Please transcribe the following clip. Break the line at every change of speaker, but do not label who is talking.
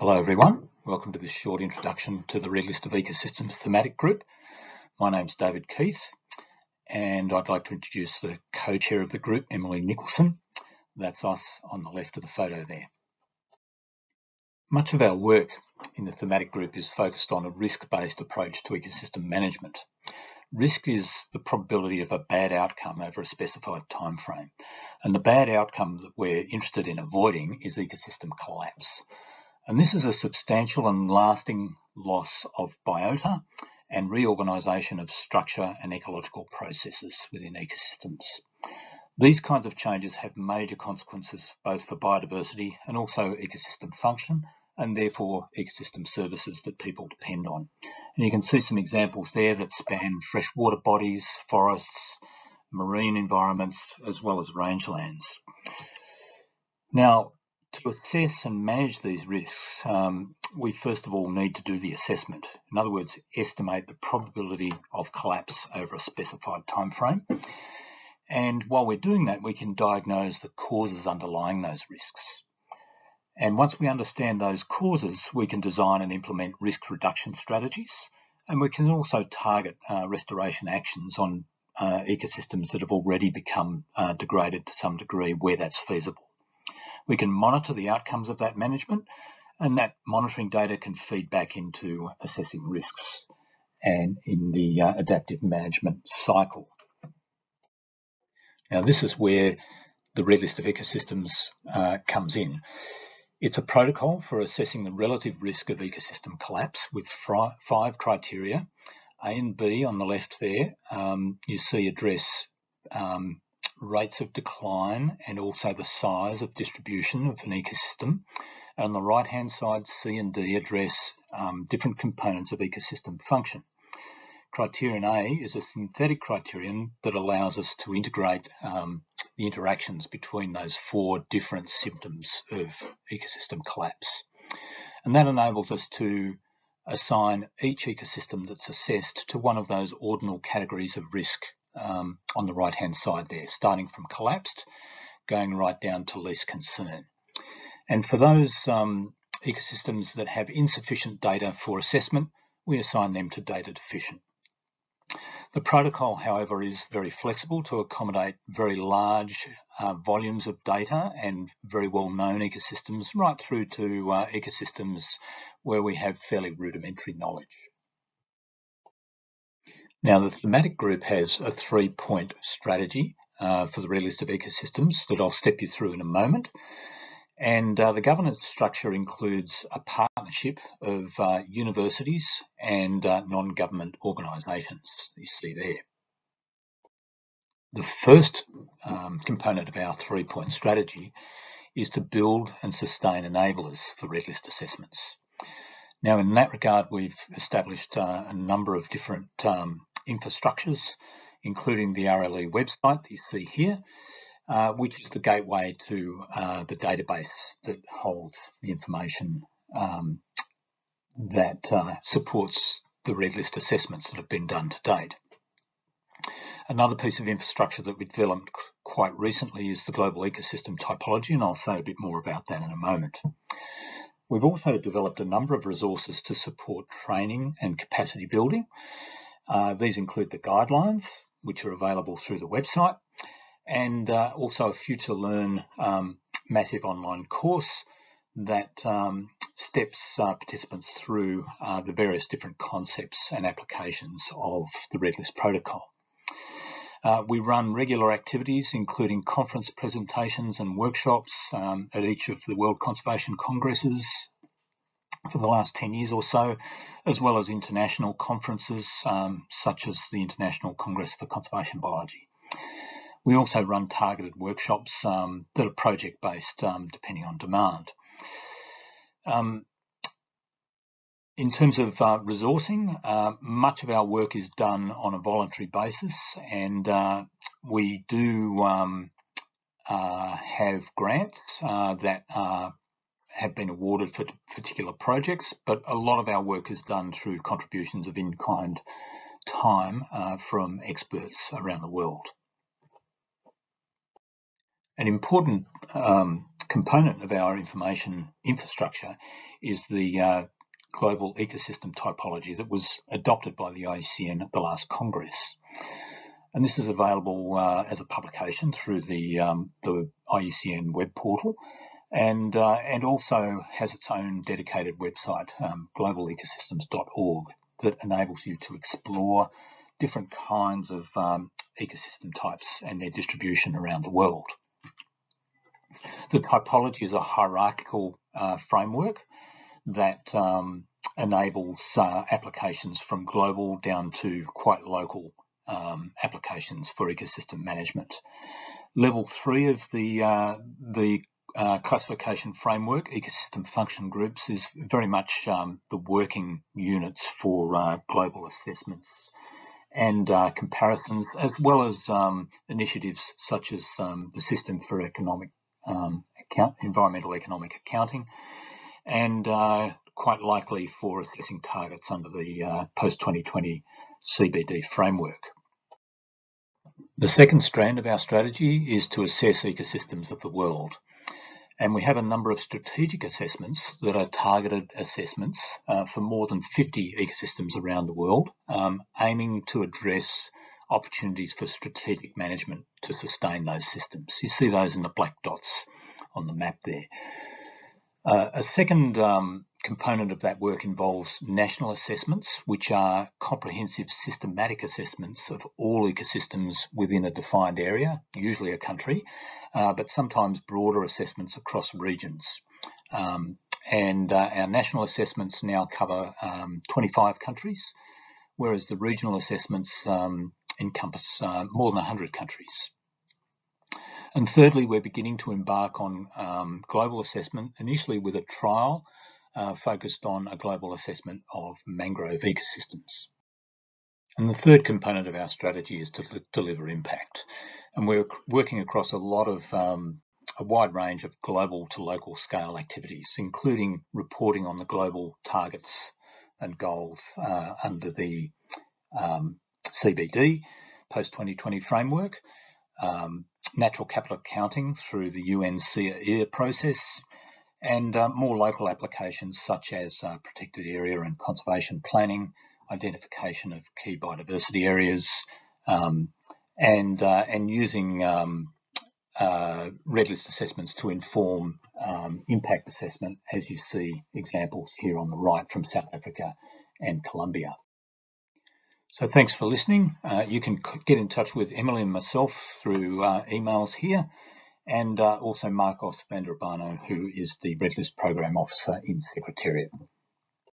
Hello everyone, welcome to this short introduction to the Red List of Ecosystems thematic group. My name's David Keith and I'd like to introduce the co-chair of the group, Emily Nicholson. That's us on the left of the photo there. Much of our work in the thematic group is focused on a risk-based approach to ecosystem management. Risk is the probability of a bad outcome over a specified time frame, and the bad outcome that we're interested in avoiding is ecosystem collapse. And this is a substantial and lasting loss of biota and reorganisation of structure and ecological processes within ecosystems. These kinds of changes have major consequences both for biodiversity and also ecosystem function, and therefore ecosystem services that people depend on. And you can see some examples there that span freshwater bodies, forests, marine environments, as well as rangelands. Now, to assess and manage these risks, we first of all need to do the assessment. In other words, estimate the probability of collapse over a specified time frame. And while we're doing that, we can diagnose the causes underlying those risks. And once we understand those causes, we can design and implement risk reduction strategies. And we can also target restoration actions on ecosystems that have already become degraded to some degree where that's feasible. We can monitor the outcomes of that management, and that monitoring data can feed back into assessing risks and in the adaptive management cycle. Now, this is where the Red List of Ecosystems comes in. It's a protocol for assessing the relative risk of ecosystem collapse with 5 criteria. A and B on the left there, you see address rates of decline and also the size of distribution of an ecosystem. And on the right hand side, C and D address different components of ecosystem function. Criterion A is a synthetic criterion that allows us to integrate the interactions between those 4 different symptoms of ecosystem collapse. And that enables us to assign each ecosystem that's assessed to one of those ordinal categories of risk on the right hand side there, starting from collapsed, going right down to least concern. And for those ecosystems that have insufficient data for assessment, we assign them to data deficient. The protocol, however, is very flexible to accommodate very large volumes of data and very well-known ecosystems, right through to ecosystems where we have fairly rudimentary knowledge. Now, the thematic group has a 3-point strategy for the Red List of Ecosystems that I'll step you through in a moment. And the governance structure includes a partnership of universities and non-government organisations, you see there. The first component of our 3-point strategy is to build and sustain enablers for Red List assessments. Now, in that regard, we've established a number of different infrastructures, including the RLE website that you see here, which is the gateway to the database that holds the information that supports the Red List assessments that have been done to date. Another piece of infrastructure that we developed quite recently is the global ecosystem typology, and I'll say a bit more about that in a moment. We've also developed a number of resources to support training and capacity building. These include the guidelines, which are available through the website, and also a Future Learn massive online course that steps participants through the various different concepts and applications of the Red List protocol. We run regular activities, including conference presentations and workshops at each of the World Conservation Congresses for the last 10 years or so, as well as international conferences such as the International Congress for Conservation Biology. We also run targeted workshops that are project-based depending on demand. In terms of resourcing, much of our work is done on a voluntary basis, and we do have grants that have been awarded for particular projects, but a lot of our work is done through contributions of in-kind time from experts around the world. An important component of our information infrastructure is the global ecosystem typology that was adopted by the IUCN at the last Congress. And this is available as a publication through the IUCN web portal, and also has its own dedicated website, globalecosystems.org, that enables you to explore different kinds of ecosystem types and their distribution around the world. The typology is a hierarchical framework that enables applications from global down to quite local applications for ecosystem management. Level 3 of the classification framework, ecosystem function groups, is very much the working units for global assessments and comparisons, as well as initiatives such as the System for Environmental Economic Accounting, and quite likely for assessing targets under the post-2020 CBD framework. The second strand of our strategy is to assess ecosystems of the world. And we have a number of strategic assessments that are targeted assessments for more than 50 ecosystems around the world, aiming to address opportunities for strategic management to sustain those systems. You see those in the black dots on the map there. A second component of that work involves national assessments, which are comprehensive systematic assessments of all ecosystems within a defined area, usually a country, but sometimes broader assessments across regions. And our national assessments now cover 25 countries, whereas the regional assessments encompass more than 100 countries. And thirdly, we're beginning to embark on global assessment, initially with a trial focused on a global assessment of mangrove ecosystems. And the third component of our strategy is to deliver impact. And we're working across a wide range of global to local scale activities, including reporting on the global targets and goals under the CBD post-2020 framework, natural capital accounting through the UN CER process, and more local applications such as protected area and conservation planning, identification of key biodiversity areas, and using red list assessments to inform impact assessment, as you see examples here on the right from South Africa and Colombia. So thanks for listening. You can get in touch with Emily and myself through emails here, and also Marcos van der Bano, who is the Red List Program Officer in Secretariat.